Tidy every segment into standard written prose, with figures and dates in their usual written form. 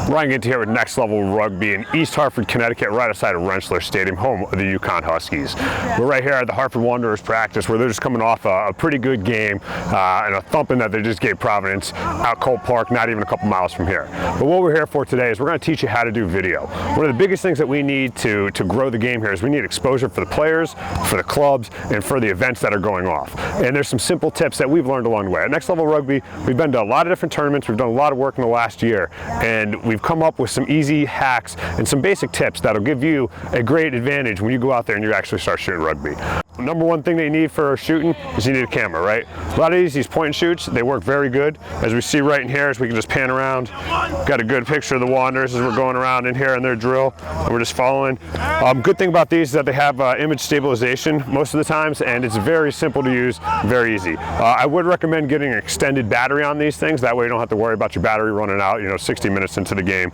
Ryan Ginty here with Next Level Rugby in East Hartford, Connecticut, right outside of Rensselaer Stadium, home of the Yukon Huskies. We're right here at the Hartford Wanderers practice where they're just coming off a pretty good game and a thumping that they just gave Providence out Colt Park, not even a couple miles from here. But what we're here for today is we're going to teach you how to do video. One of the biggest things that we need to grow the game here is we need exposure for the players, for the clubs, and for the events that are going off. And there's some simple tips that we've learned along the way. At Next Level Rugby, we've been to a lot of different tournaments, we've done a lot of work in the last year, and we've come up with some easy hacks and some basic tips that'll give you a great advantage when you go out there and you actually start shooting rugby. Number one thing that you need for shooting is you need a camera, right? A lot of these point and shoots, they work very good. As we see right in here, as we can just pan around, got a good picture of the Wanderers as we're going around in here in their drill, and we're just following. Good thing about these is that they have image stabilization most of the times, and it's very simple to use, very easy. I would recommend getting an extended battery on these things. That way you don't have to worry about your battery running out, 60 minutes into the game.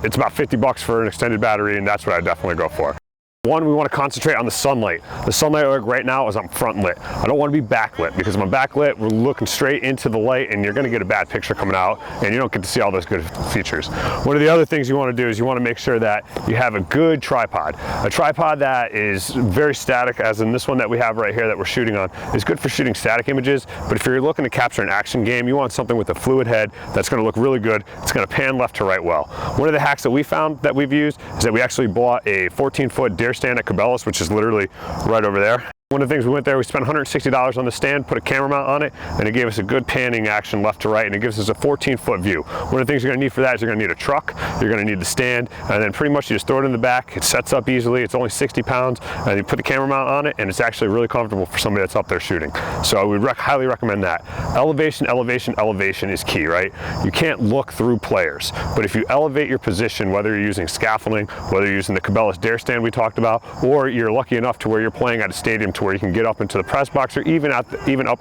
It's about $50 for an extended battery, and that's what I definitely go for. One, we want to concentrate on the sunlight. The sunlight right now is I'm front lit. I don't want to be backlit, because when I'm backlit, we're looking straight into the light and you're going to get a bad picture coming out and you don't get to see all those good features. One of the other things you want to do is you want to make sure that you have a good tripod. A tripod that is very static, as in this one that we have right here that we're shooting on, is good for shooting static images, but if you're looking to capture an action game, you want something with a fluid head that's going to look really good. It's going to pan left to right well. One of the hacks that we found that we've used is that we actually bought a 14-foot deer stand at Cabela's, which is literally right over there. One of the things we went there, we spent $160 on the stand, put a camera mount on it, and it gave us a good panning action left to right, and it gives us a 14-foot view. One of the things you're going to need for that is you're going to need a truck, you're going to need the stand, and then pretty much you just throw it in the back. It sets up easily. It's only 60 pounds, and you put the camera mount on it, and it's actually really comfortable for somebody that's up there shooting. So we highly recommend that. Elevation, elevation, elevation is key, right? You can't look through players, but if you elevate your position, whether you're using scaffolding, whether you're using the Cabela's dare stand we talked about, or you're lucky enough to where you're playing at a stadium where you can get up into the press box or even up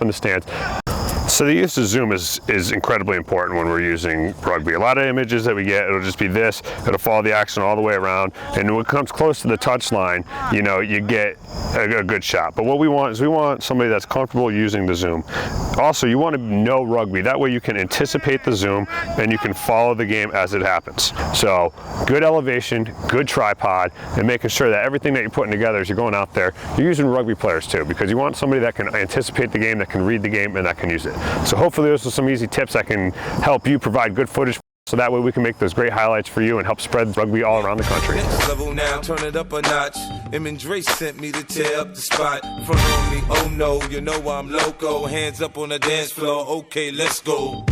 in the stands. So the use of zoom is incredibly important when we're using rugby. A lot of images that we get, it'll just be this, it'll follow the action all the way around, and when it comes close to the touch line, you get a good shot. But what we want is we want somebody that's comfortable using the zoom. Also, you want to know rugby. That way you can anticipate the zoom and you can follow the game as it happens. So good elevation, good tripod, and making sure that everything that you're putting together as you're going out there, you're using rugby players too, because you want somebody that can anticipate the game, that can read the game, and that can use it. So hopefully those are some easy tips that can help you provide good footage, so that way we can make those great highlights for you and help spread rugby all around the country. Next level now, turn it up a notch. Dre sent me to tear up the spot. Front on me, oh no, you know I'm loco. Hands up on the dance floor, okay, let's go.